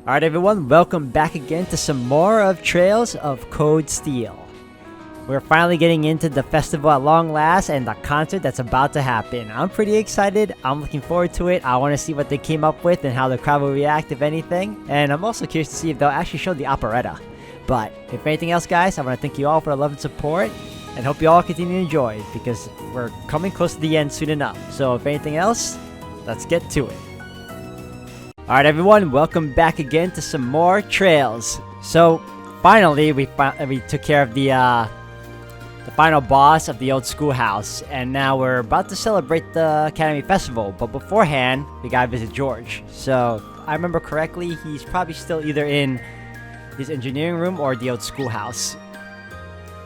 Alright everyone, welcome back again to some more of Trails of Cold Steel. We're finally getting into the festival at long last and the concert that's about to happen. I'm pretty excited, I'm looking forward to it. I want to see what they came up with and how the crowd will react if anything. And I'm also curious to see if they'll actually show the operetta. But if anything else guys, I want to thank you all for the love and support. And hope you all continue to enjoy because we're coming close to the end soon enough. So if anything else, let's get to it. Alright everyone, welcome back again to some more Trails. So finally we took care of the final boss of the old schoolhouse, and now we're about to celebrate the Academy Festival, but beforehand we gotta visit George. So if I remember correctly, he's probably still either in his engineering room or the old schoolhouse.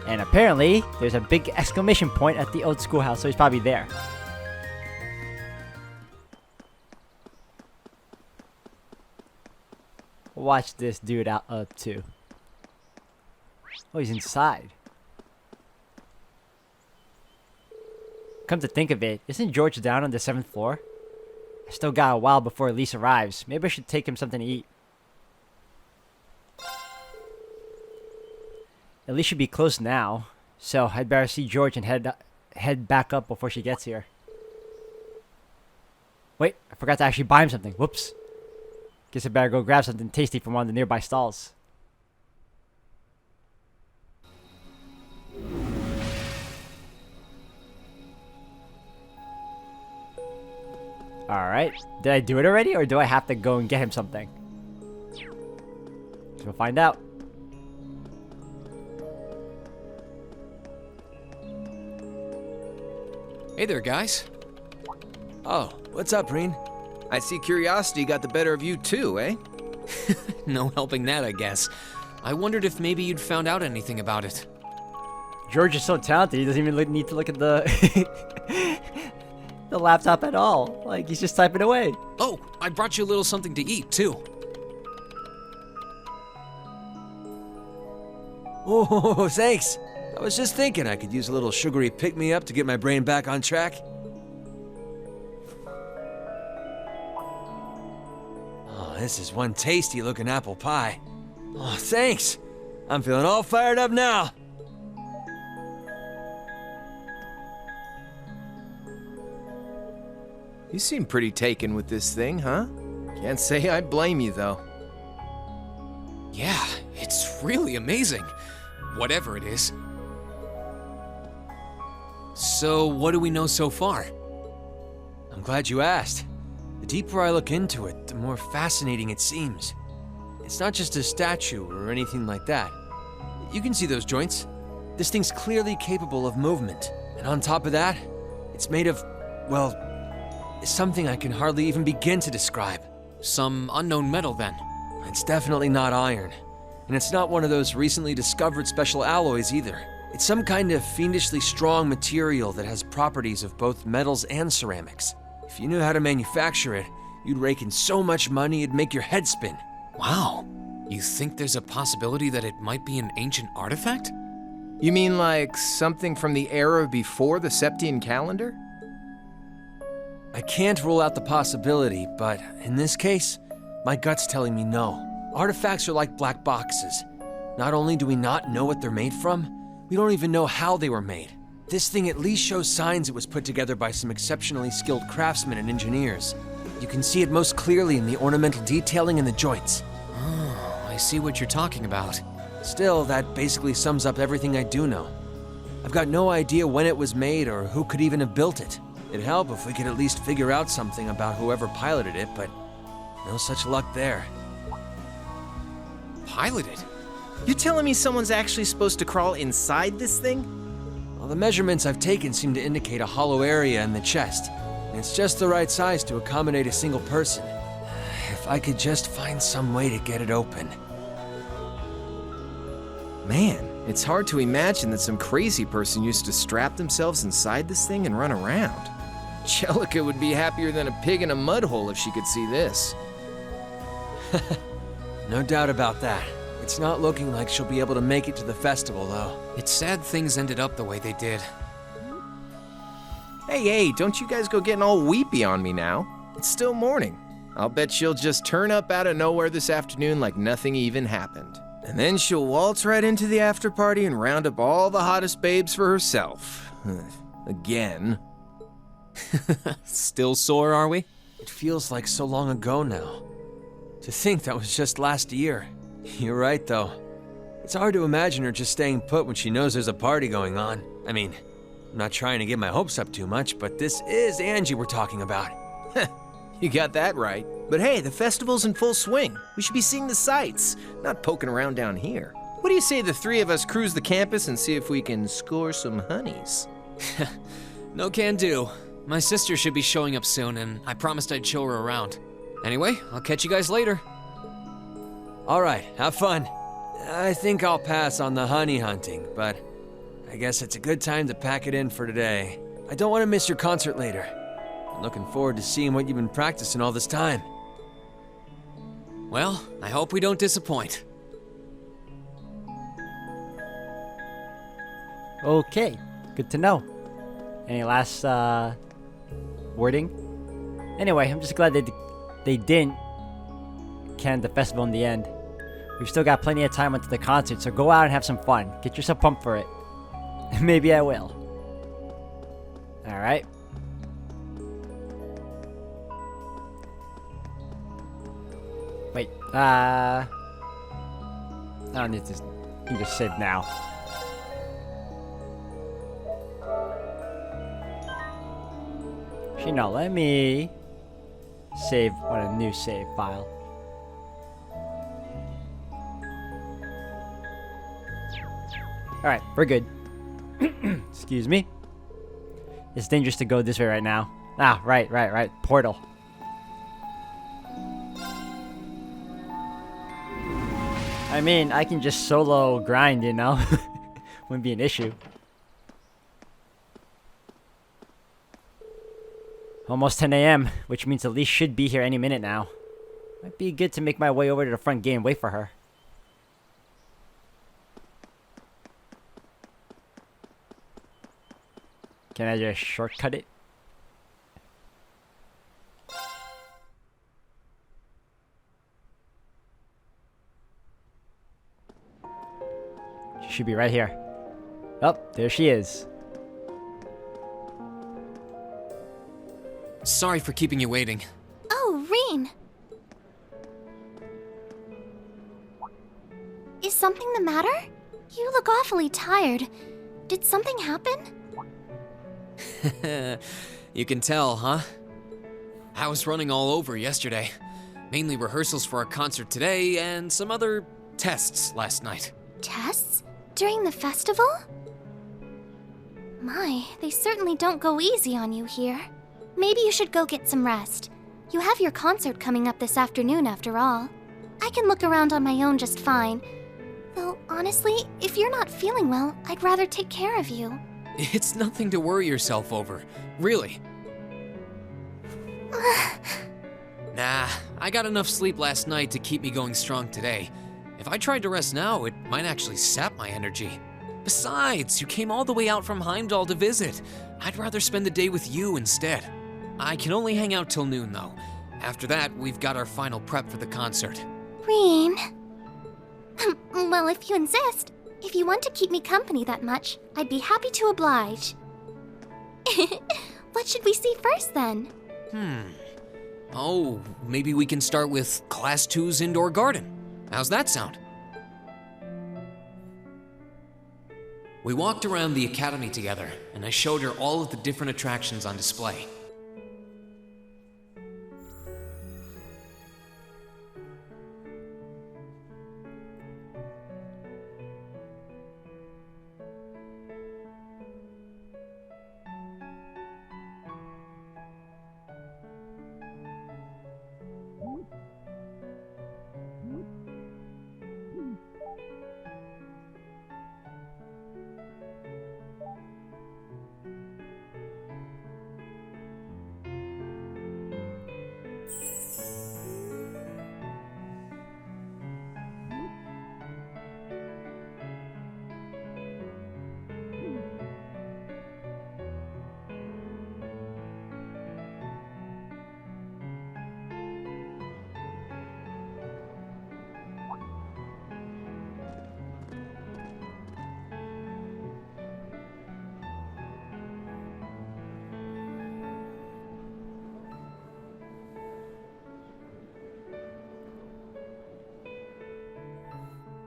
And apparently there's a big exclamation point at the old schoolhouse, so he's probably there. Watch this dude out up too. Oh, he's inside. Come to think of it, isn't George down on the 7th floor? I still got a while before Elise arrives. Maybe I should take him something to eat. Elise should be close now, so I'd better see George and head back up before she gets here. Wait, I forgot to actually buy him something. Whoops. Guess I better go grab something tasty from one of the nearby stalls. Alright, did I do it already or do I have to go and get him something? We'll find out. Hey there, guys. Oh, what's up, Reen? I see curiosity got the better of you too, eh? No helping that, I guess. I wondered if maybe you'd found out anything about it. George is so talented, he doesn't even need to look at the the laptop at all. Like, he's just typing away. Oh, I brought you a little something to eat, too. Oh, thanks. I was just thinking I could use a little sugary pick-me-up to get my brain back on track. Oh, this is one tasty-looking apple pie. Oh, thanks. I'm feeling all fired up now. You seem pretty taken with this thing, huh? Can't say I blame you, though. Yeah, it's really amazing. Whatever it is. So, what do we know so far? I'm glad you asked. The deeper I look into it, the more fascinating it seems. It's not just a statue or anything like that. You can see those joints. This thing's clearly capable of movement. And on top of that, it's made of, well, something I can hardly even begin to describe. Some unknown metal, then. It's definitely not iron. And it's not one of those recently discovered special alloys either. It's some kind of fiendishly strong material that has properties of both metals and ceramics. If you knew how to manufacture it, you'd rake in so much money it'd make your head spin. Wow. You think there's a possibility that it might be an ancient artifact? You mean like something from the era before the Septian calendar? I can't rule out the possibility, but in this case, my gut's telling me no. Artifacts are like black boxes. Not only do we not know what they're made from, we don't even know how they were made. This thing at least shows signs it was put together by some exceptionally skilled craftsmen and engineers. You can see it most clearly in the ornamental detailing in the joints. Oh, I see what you're talking about. Still, that basically sums up everything I do know. I've got no idea when it was made or who could even have built it. It'd help if we could at least figure out something about whoever piloted it, but no such luck there. Piloted? You telling me someone's actually supposed to crawl inside this thing? Well, the measurements I've taken seem to indicate a hollow area in the chest, and it's just the right size to accommodate a single person. If I could just find some way to get it open. Man, it's hard to imagine that some crazy person used to strap themselves inside this thing and run around. Jellica would be happier than a pig in a mud hole if she could see this. No doubt about that. It's not looking like she'll be able to make it to the festival, though. It's sad things ended up the way they did. Hey, don't you guys go getting all weepy on me now. It's still morning. I'll bet she'll just turn up out of nowhere this afternoon like nothing even happened. And then she'll waltz right into the after party and round up all the hottest babes for herself. Again. Still sore, are we? It feels like so long ago now. To think that was just last year. You're right, though. It's hard to imagine her just staying put when she knows there's a party going on. I mean, I'm not trying to get my hopes up too much, but this is Angie we're talking about. You got that right. But hey, the festival's in full swing. We should be seeing the sights, not poking around down here. What do you say the three of us cruise the campus and see if we can score some honeys? No can do. My sister should be showing up soon, and I promised I'd show her around. Anyway, I'll catch you guys later. All right, have fun. I think I'll pass on the honey hunting, but I guess it's a good time to pack it in for today. I don't want to miss your concert later. I'm looking forward to seeing what you've been practicing all this time. Well, I hope we don't disappoint. Okay, good to know. Any last wording? Anyway, I'm just glad they didn't can the festival in the end. We've still got plenty of time until the concert, so go out and have some fun. Get yourself pumped for it. Maybe I will. Alright. Wait, I don't need to. You can just save now. Actually, no, let me save on a new save file. Alright, we're good. Excuse me. It's dangerous to go this way right now. Ah, right. Portal. I mean, I can just solo grind, you know? Wouldn't be an issue. Almost 10 a.m., which means Elise should be here any minute now. Might be good to make my way over to the front gate and wait for her. Can I just shortcut it? She should be right here. Oh, there she is. Sorry for keeping you waiting. Oh, Reen! Is something the matter? You look awfully tired. Did something happen? You can tell, huh? I was running all over yesterday. Mainly rehearsals for our concert today and some other tests last night. Tests? During the festival? My, they certainly don't go easy on you here. Maybe you should go get some rest. You have your concert coming up this afternoon after all. I can look around on my own just fine. Though, honestly, if you're not feeling well, I'd rather take care of you. It's nothing to worry yourself over, really. Nah, I got enough sleep last night to keep me going strong today. If I tried to rest now, it might actually sap my energy. Besides, you came all the way out from Heimdall to visit. I'd rather spend the day with you instead. I can only hang out till noon, though. After that, we've got our final prep for the concert. Reen. Well, if you insist. If you want to keep me company that much, I'd be happy to oblige. What should we see first, then? Oh, maybe we can start with Class 2's indoor garden. How's that sound? We walked around the academy together, and I showed her all of the different attractions on display.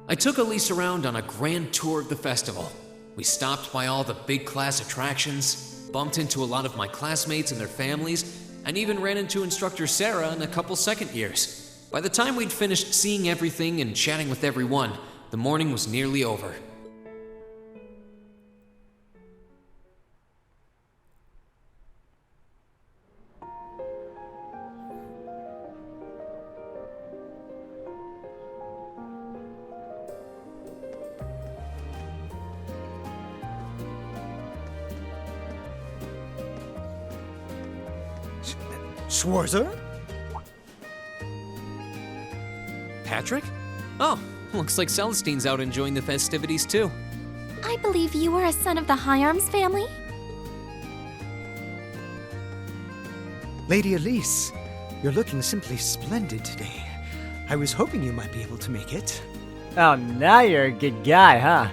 I took Elise around on a grand tour of the festival. We stopped by all the big class attractions, bumped into a lot of my classmates and their families, and even ran into instructor Sarah and a couple second years. By the time we'd finished seeing everything and chatting with everyone, the morning was nearly over. Schwarzer? Patrick? Oh, looks like Celestine's out enjoying the festivities too. I believe you are a son of the High Arms family? Lady Elise, you're looking simply splendid today. I was hoping you might be able to make it. Oh, now you're a good guy, huh?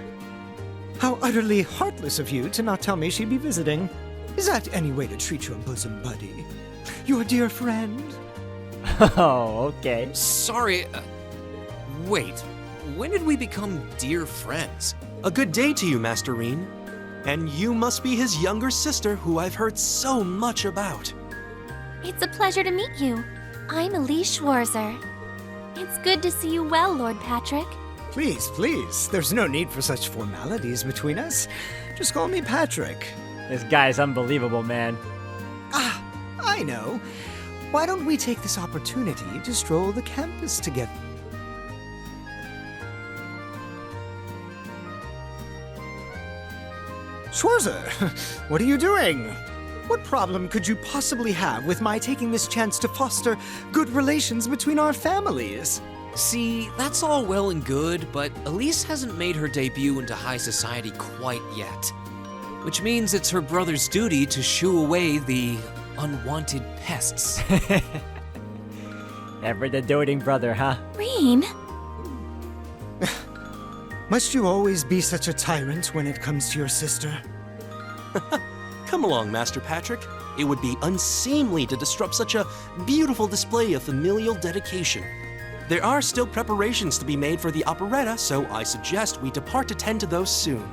How utterly heartless of you to not tell me she'd be visiting. Is that any way to treat your bosom buddy? Your dear friend? Oh, okay. Sorry, wait, when did we become dear friends? A good day to you, Master Reen. And you must be his younger sister who I've heard so much about. It's a pleasure to meet you. I'm Elise Schwarzer. It's good to see you well, Lord Patrick. Please, please. There's no need for such formalities between us. Just call me Patrick. This guy's unbelievable, man. Ah, I know. Why don't we take this opportunity to stroll the campus together? Schwarzer, what are you doing? What problem could you possibly have with my taking this chance to foster good relations between our families? See, that's all well and good, but Elise hasn't made her debut into high society quite yet. Which means it's her brother's duty to shoo away the unwanted pests. Ever the doting brother, huh? Reen? Must you always be such a tyrant when it comes to your sister? Come along, Master Patrick. It would be unseemly to disrupt such a beautiful display of familial dedication. There are still preparations to be made for the operetta, so I suggest we depart to tend to those soon.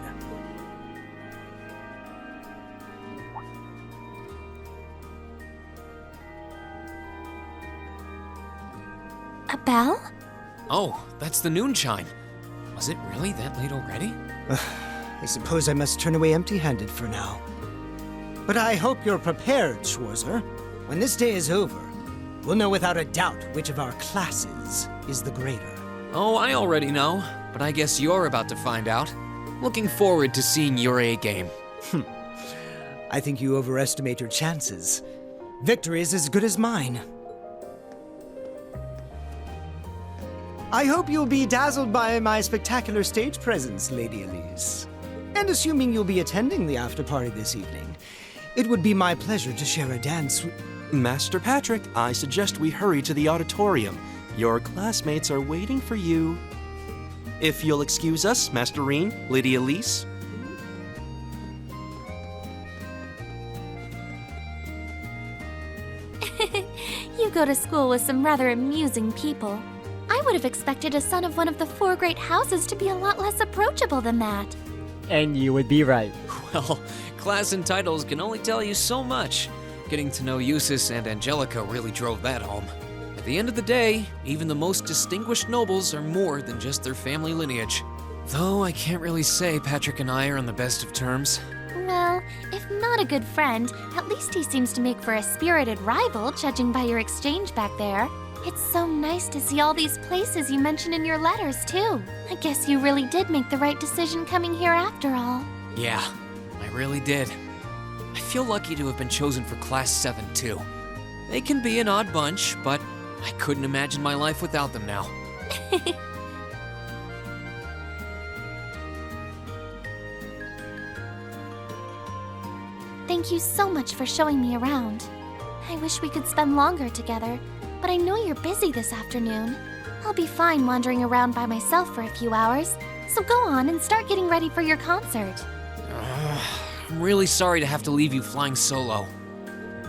A bell? Oh, that's the noon chime. Was it really that late already? I suppose I must turn away empty-handed for now. But I hope you're prepared, Schwarzer. When this day is over, we'll know without a doubt which of our classes is the greater. Oh, I already know, but I guess you're about to find out. Looking forward to seeing your A game. I think you overestimate your chances. Victory is as good as mine. I hope you'll be dazzled by my spectacular stage presence, Lady Elise. And assuming you'll be attending the after-party this evening, it would be my pleasure to share a dance with... Master Patrick, I suggest we hurry to the auditorium. Your classmates are waiting for you. If you'll excuse us, Master Reen, Lady Elise. You go to school with some rather amusing people. I would have expected a son of one of the four great houses to be a lot less approachable than that. And you would be right. Well, class and titles can only tell you so much. Getting to know Eustace and Angelica really drove that home. At the end of the day, even the most distinguished nobles are more than just their family lineage. Though I can't really say Patrick and I are on the best of terms. Well, if not a good friend, at least he seems to make for a spirited rival, judging by your exchange back there. It's so nice to see all these places you mentioned in your letters, too. I guess you really did make the right decision coming here after all. Yeah, I really did. I feel lucky to have been chosen for Class 7, too. They can be an odd bunch, but I couldn't imagine my life without them now. Thank you so much for showing me around. I wish we could spend longer together, but I know you're busy this afternoon. I'll be fine wandering around by myself for a few hours, so go on and start getting ready for your concert. I'm really sorry to have to leave you flying solo.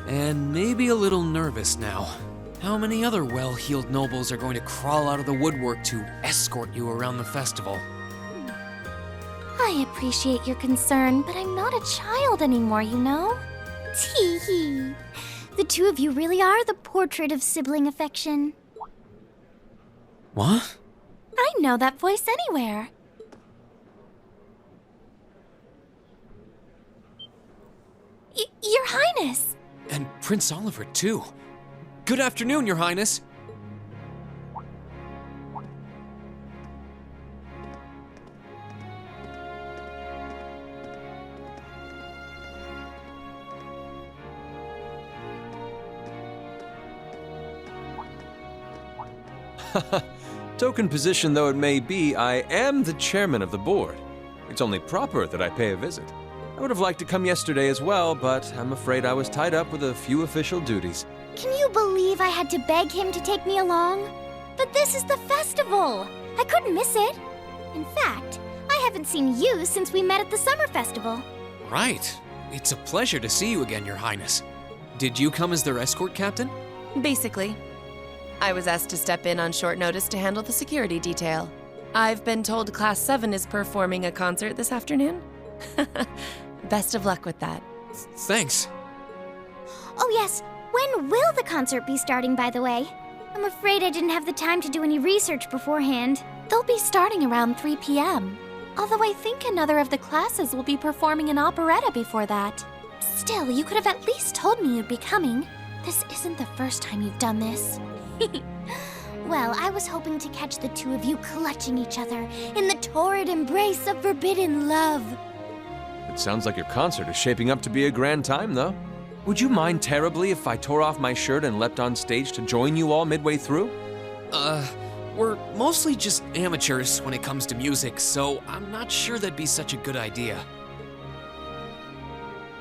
And maybe a little nervous now. How many other well-heeled nobles are going to crawl out of the woodwork to escort you around the festival? I appreciate your concern, but I'm not a child anymore, you know? Tee hee. The two of you really are the portrait of sibling affection. What? I know that voice anywhere. Your Highness! And Prince Oliver, too. Good afternoon, Your Highness. Token position though it may be, I am the chairman of the board. It's only proper that I pay a visit. I would have liked to come yesterday as well, but I'm afraid I was tied up with a few official duties. Can you believe I had to beg him to take me along? But this is the festival! I couldn't miss it. In fact, I haven't seen you since we met at the summer festival. Right. It's a pleasure to see you again, Your Highness. Did you come as their escort captain? Basically. I was asked to step in on short notice to handle the security detail. I've been told Class 7 is performing a concert this afternoon. Best of luck with that. Thanks. Oh yes, when will the concert be starting, by the way? I'm afraid I didn't have the time to do any research beforehand. They'll be starting around 3 p.m. Although I think another of the classes will be performing an operetta before that. Still, you could have at least told me you'd be coming. This isn't the first time you've done this. Well, I was hoping to catch the two of you clutching each other in the torrid embrace of forbidden love. It sounds like your concert is shaping up to be a grand time, though. Would you mind terribly if I tore off my shirt and leapt on stage to join you all midway through? We're mostly just amateurs when it comes to music, so I'm not sure that'd be such a good idea.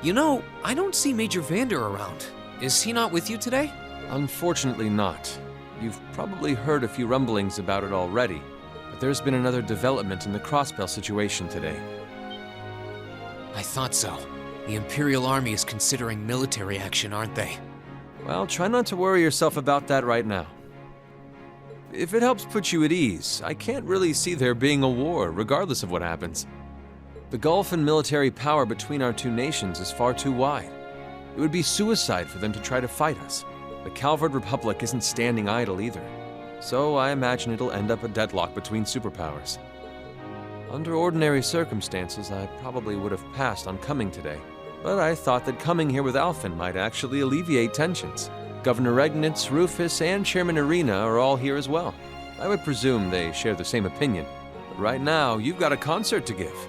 You know, I don't see Major Vander around. Is he not with you today? Unfortunately not. You've probably heard a few rumblings about it already, but there's been another development in the Crossbell situation today. I thought so. The Imperial Army is considering military action, aren't they? Well, try not to worry yourself about that right now. If it helps put you at ease, I can't really see there being a war, regardless of what happens. The gulf in military power between our two nations is far too wide. It would be suicide for them to try to fight us. The Calvard Republic isn't standing idle either, so I imagine it'll end up a deadlock between superpowers. Under ordinary circumstances, I probably would have passed on coming today, but I thought that coming here with Alphen might actually alleviate tensions. Governor Regnitz, Rufus, and Chairman Arena are all here as well. I would presume they share the same opinion, but right now, you've got a concert to give,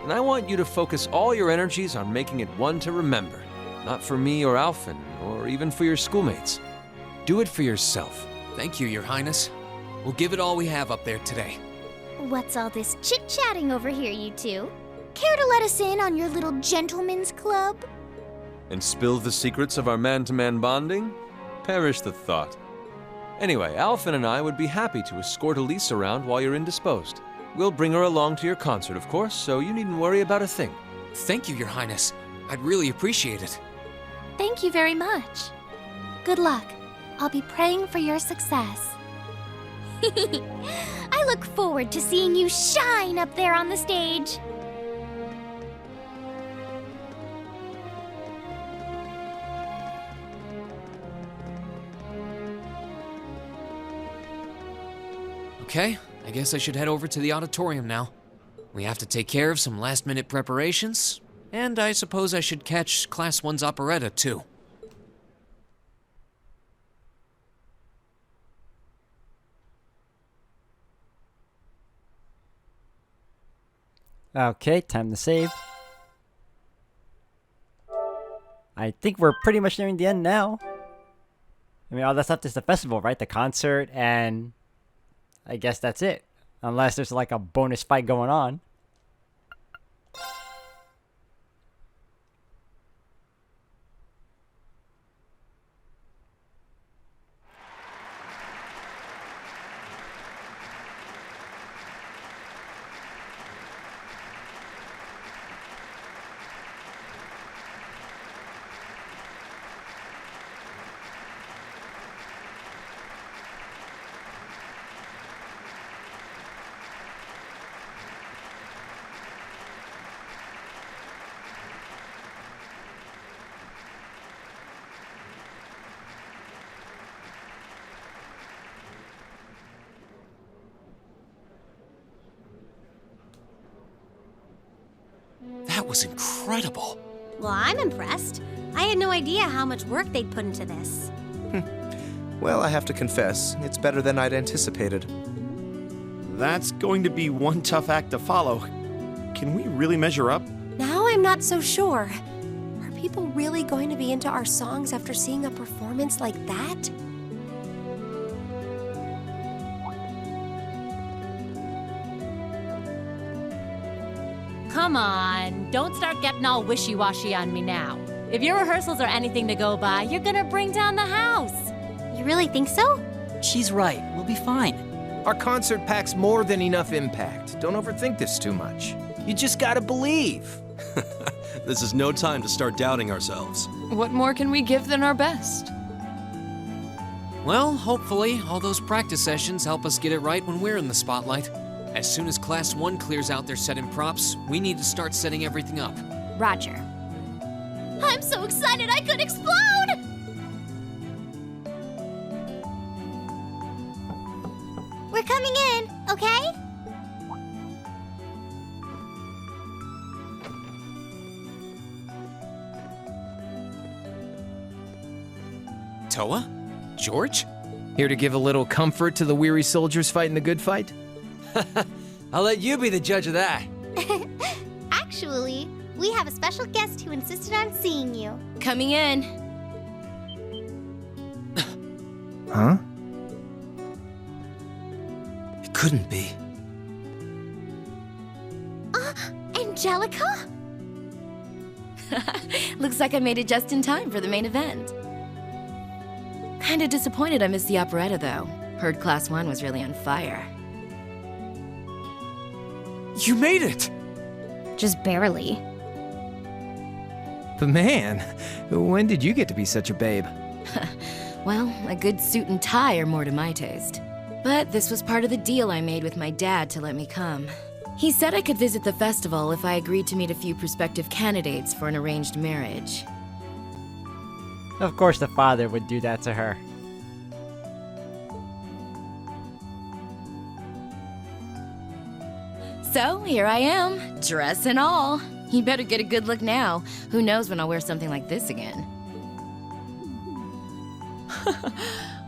and I want you to focus all your energies on making it one to remember. Not for me or Alphen, or even for your schoolmates. Do it for yourself. Thank you, Your Highness. We'll give it all we have up there today. What's all this chit-chatting over here, you two? Care to let us in on your little gentleman's club? And spill the secrets of our man-to-man bonding? Perish the thought. Anyway, Alphen and I would be happy to escort Elise around while you're indisposed. We'll bring her along to your concert, of course, so you needn't worry about a thing. Thank you, Your Highness. I'd really appreciate it. Thank you very much. Good luck. I'll be praying for your success. I look forward to seeing you shine up there on the stage. Okay, I guess I should head over to the auditorium now. We have to take care of some last-minute preparations, and I suppose I should catch Class 1's operetta, too. Okay, time to save. I think we're pretty much nearing the end now. I mean, all that's left is the festival, right? The concert, and I guess that's it. Unless there's like a bonus fight going on. That was incredible. Well, I'm impressed. I had no idea how much work they'd put into this. Well, I have to confess, it's better than I'd anticipated. That's going to be one tough act to follow. Can we really measure up? Now I'm not so sure. Are people really going to be into our songs after seeing a performance like that? Come on, don't start getting all wishy-washy on me now. If your rehearsals are anything to go by, you're gonna bring down the house. You really think so? She's right. We'll be fine. Our concert packs more than enough impact. Don't overthink this too much. You just gotta believe. This is no time to start doubting ourselves. What more can we give than our best? Well, hopefully, all those practice sessions help us get it right when we're in the spotlight. As soon as Class 1 clears out their set and props, we need to start setting everything up. Roger. I'm so excited I could explode! We're coming in, okay? Toa? George? Here to give a little comfort to the weary soldiers fighting the good fight? I'll let you be the judge of that. Actually, we have a special guest who insisted on seeing you. Coming in. Huh? It couldn't be. Angelica? Looks like I made it just in time for the main event. Kinda disappointed I missed the operetta, though. Heard Class 1 was really on fire. You made it! Just barely. But man, when did you get to be such a babe? Well, a good suit and tie are more to my taste. But this was part of the deal I made with my dad to let me come. He said I could visit the festival if I agreed to meet a few prospective candidates for an arranged marriage. Of course the father would do that to her. So, here I am, dress and all. You better get a good look now. Who knows when I'll wear something like this again.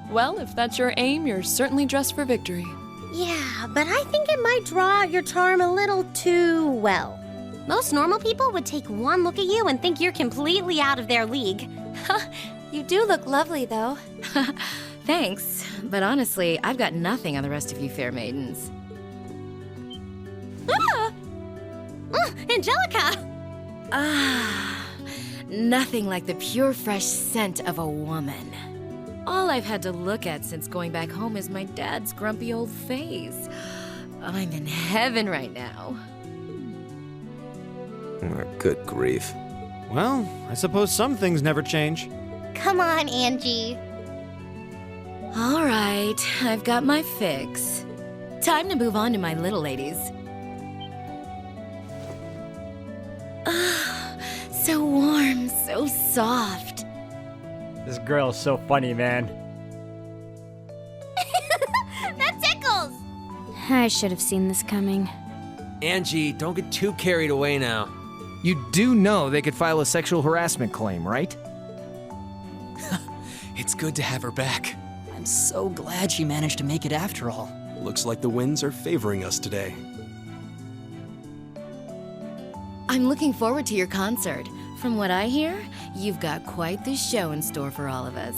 Well, if that's your aim, you're certainly dressed for victory. Yeah, but I think it might draw out your charm a little too well. Most normal people would take one look at you and think you're completely out of their league. You do look lovely, though. Thanks, but honestly, I've got nothing on the rest of you fair maidens. Angelica! Nothing like the pure fresh scent of a woman. All I've had to look at since going back home is my dad's grumpy old face. I'm in heaven right now. Oh, good grief. Well, I suppose some things never change. Come on, Angie. All right, I've got my fix. Time to move on to my little ladies. So warm, so soft. This girl is so funny, man. That tickles! I should have seen this coming. Angie, don't get too carried away now. You do know they could file a sexual harassment claim, right? It's good to have her back. I'm so glad she managed to make it after all. Looks like the winds are favoring us today. I'm looking forward to your concert. From what I hear, you've got quite the show in store for all of us.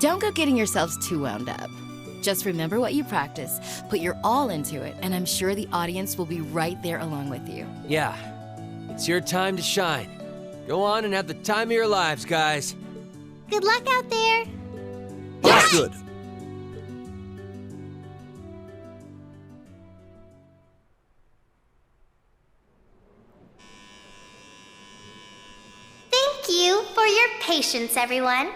Don't go getting yourselves too wound up. Just remember what you practice, put your all into it, and I'm sure the audience will be right there along with you. Yeah, it's your time to shine. Go on and have the time of your lives, guys. Good luck out there. That's good. Thank you for your patience, everyone.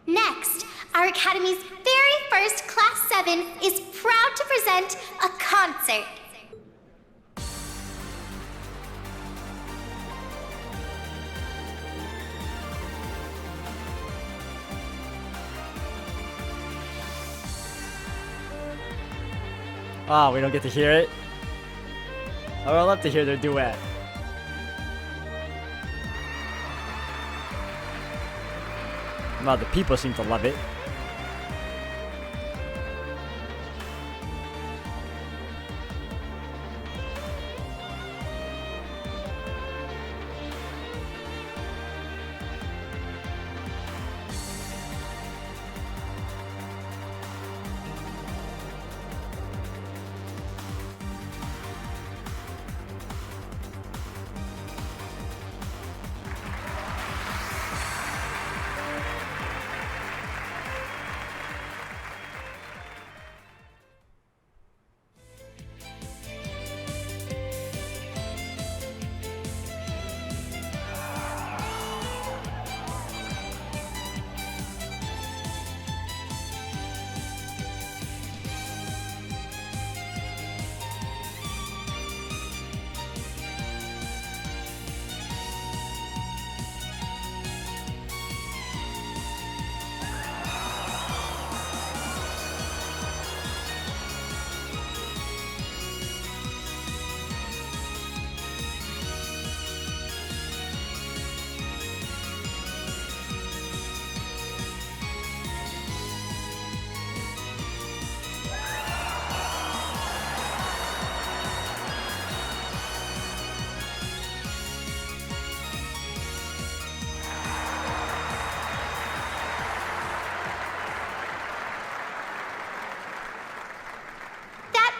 Next, our Academy's very first Class 7 is proud to present a concert. Oh, we don't get to hear it? I would love to hear their duet. Well, the people seem to love it.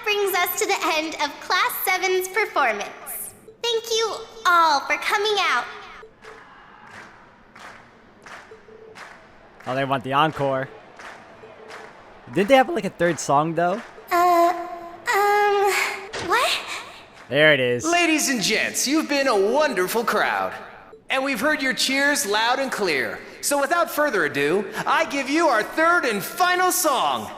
Brings us to the end of Class 7's performance. Thank you all for coming out. Oh, they want the encore. Didn't they have like a third song though? What? There it is. Ladies and gents, you've been a wonderful crowd. And we've heard your cheers loud and clear. So without further ado, I give you our third and final song.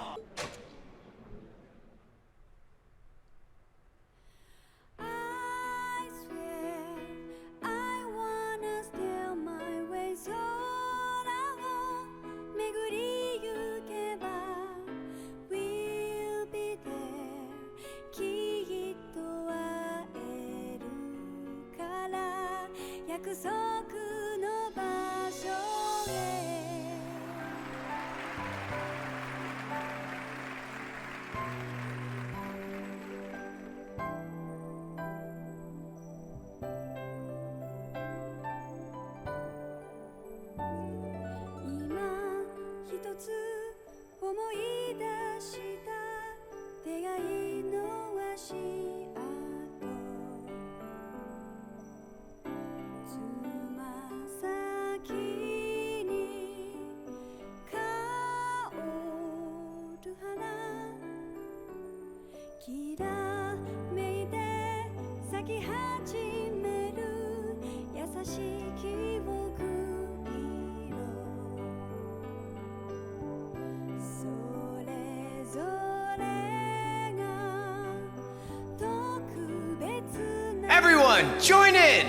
Everyone, join in!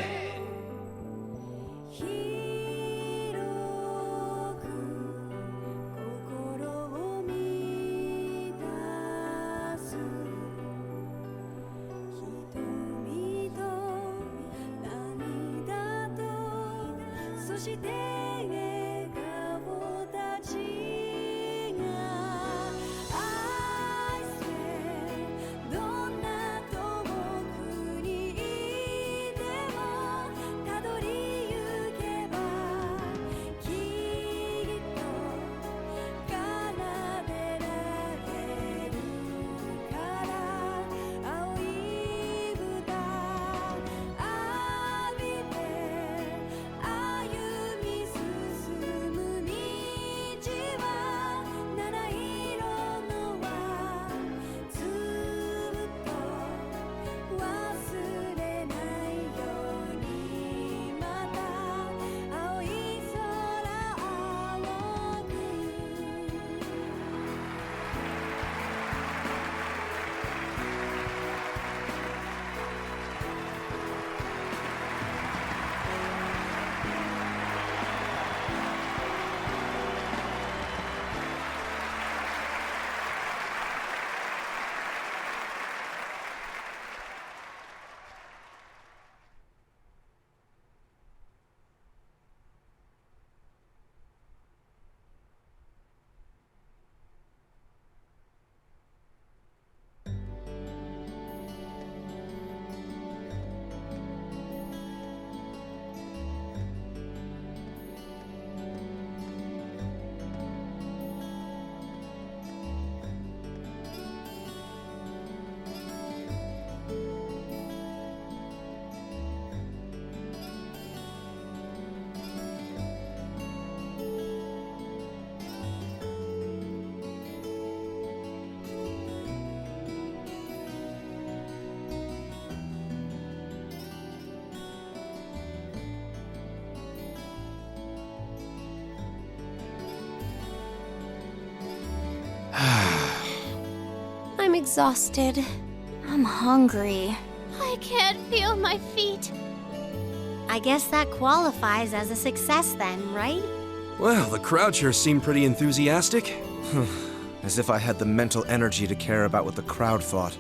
exhausted. I'm hungry. I can't feel my feet. I guess that qualifies as a success then, right? Well, the crowd sure seemed pretty enthusiastic. As if I had the mental energy to care about what the crowd thought.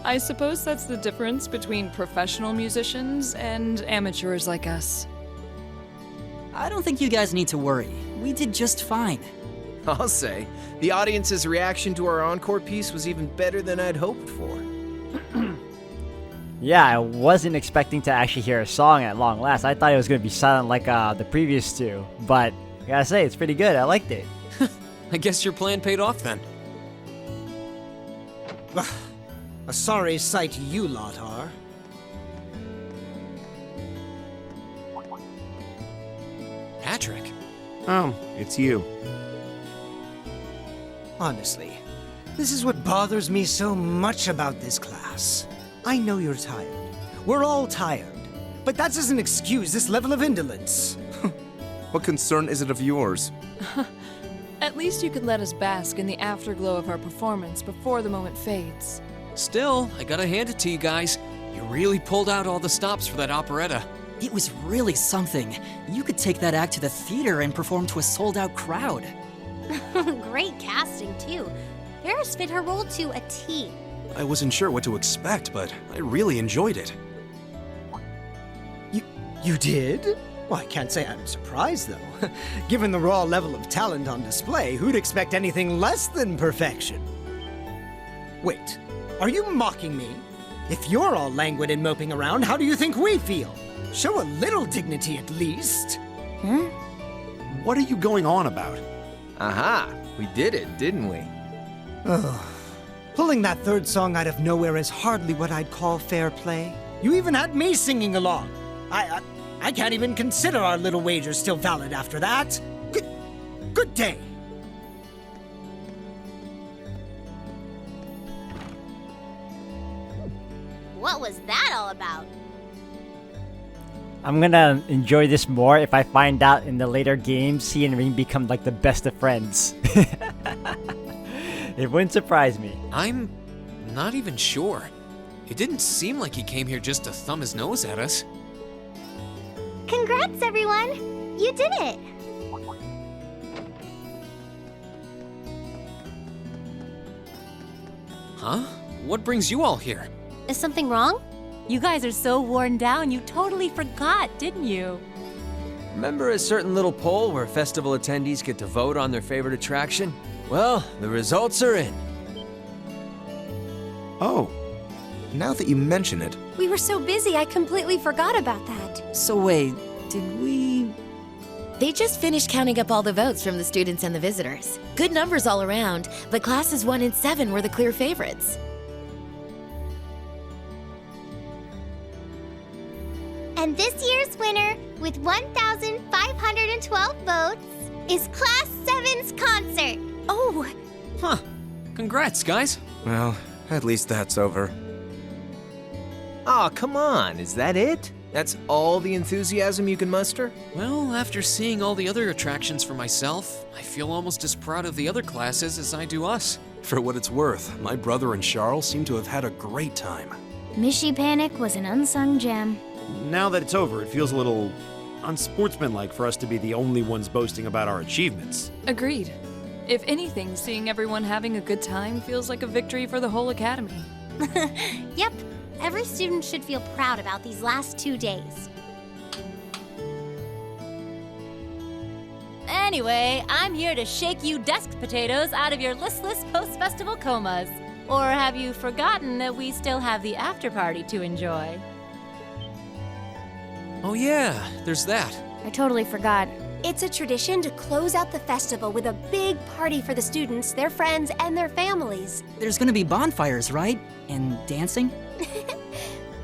I suppose that's the difference between professional musicians and amateurs like us. I don't think you guys need to worry. We did just fine. I'll say, the audience's reaction to our encore piece was even better than I'd hoped for. Yeah, I wasn't expecting to actually hear a song at long last. I thought it was going to be silent like the previous two. But I gotta say, it's pretty good. I liked it. I guess your plan paid off then. A sorry sight you lot are. Patrick. Oh, it's you. Honestly, this is what bothers me so much about this class. I know you're tired. We're all tired. But that doesn't excuse this level of indolence. What concern is it of yours? At least you could let us bask in the afterglow of our performance before the moment fades. Still, I gotta hand it to you guys. You really pulled out all the stops for that operetta. It was really something. You could take that act to the theater and perform to a sold-out crowd. Great casting, too. Paris fit her role to a T. I wasn't sure what to expect, but I really enjoyed it. You did? Well, I can't say I'm surprised, though. Given the raw level of talent on display, who'd expect anything less than perfection? Wait, are you mocking me? If you're all languid and moping around, how do you think we feel? Show a little dignity at least. Huh? What are you going on about? Aha! We did it, didn't we? Ugh. Pulling that third song out of nowhere is hardly what I'd call fair play. You even had me singing along. I can't even consider our little wager still valid after that. Good day. What was that all about? I'm gonna enjoy this more if I find out in the later games he and Ring become like the best of friends. It wouldn't surprise me. I'm not even sure. It didn't seem like he came here just to thumb his nose at us. Congrats, everyone! You did it! Huh? What brings you all here? Is something wrong? You guys are so worn down, you totally forgot, didn't you? Remember a certain little poll where festival attendees get to vote on their favorite attraction? Well, the results are in. Oh, now that you mention it. We were so busy, I completely forgot about that. So wait, did we... They just finished counting up all the votes from the students and the visitors. Good numbers all around, but classes 1 and 7 were the clear favorites. And this year's winner, with 1,512 votes, is Class 7's concert. Oh! Huh. Congrats, guys. Well, at least that's over. Aw, come on, is that it? That's all the enthusiasm you can muster? Well, after seeing all the other attractions for myself, I feel almost as proud of the other classes as I do us. For what it's worth, my brother and Charles seem to have had a great time. Mishy Panic was an unsung gem. Now that it's over, it feels a little unsportsmanlike for us to be the only ones boasting about our achievements. Agreed. If anything, seeing everyone having a good time feels like a victory for the whole academy. Yep, every student should feel proud about these last 2 days. Anyway, I'm here to shake you desk potatoes out of your listless post-festival comas. Or have you forgotten that we still have the after-party to enjoy? Oh yeah, there's that. I totally forgot. It's a tradition to close out the festival with a big party for the students, their friends, and their families. There's gonna be bonfires, right? And dancing?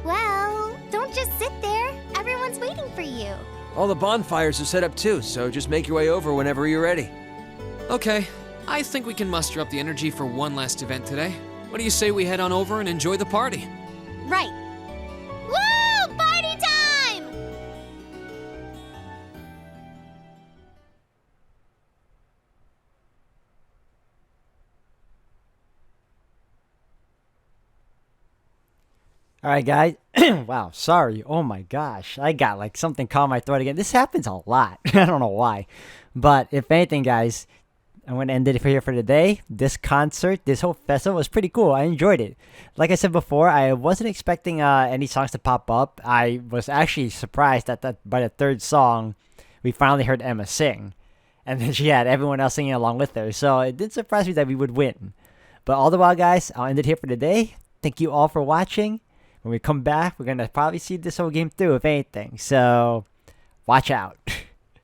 Well, don't just sit there. Everyone's waiting for you. All the bonfires are set up too, so just make your way over whenever you're ready. Okay, I think we can muster up the energy for one last event today. What do you say we head on over and enjoy the party? Right. Woo! Party time! All right, guys. Wow, sorry. Oh my gosh. I got like something caught in my throat again. This happens a lot. I don't know why. But if anything, guys, I'm going to end it here for today. This concert, this whole festival was pretty cool. I enjoyed it. Like I said before, I wasn't expecting any songs to pop up. I was actually surprised that by the third song, we finally heard Emma sing. And then she had everyone else singing along with her. So it did surprise me that we would win. But all the while, guys, I'll end it here for today. Thank you all for watching. When we come back, we're going to probably see this whole game through, if anything. So, watch out.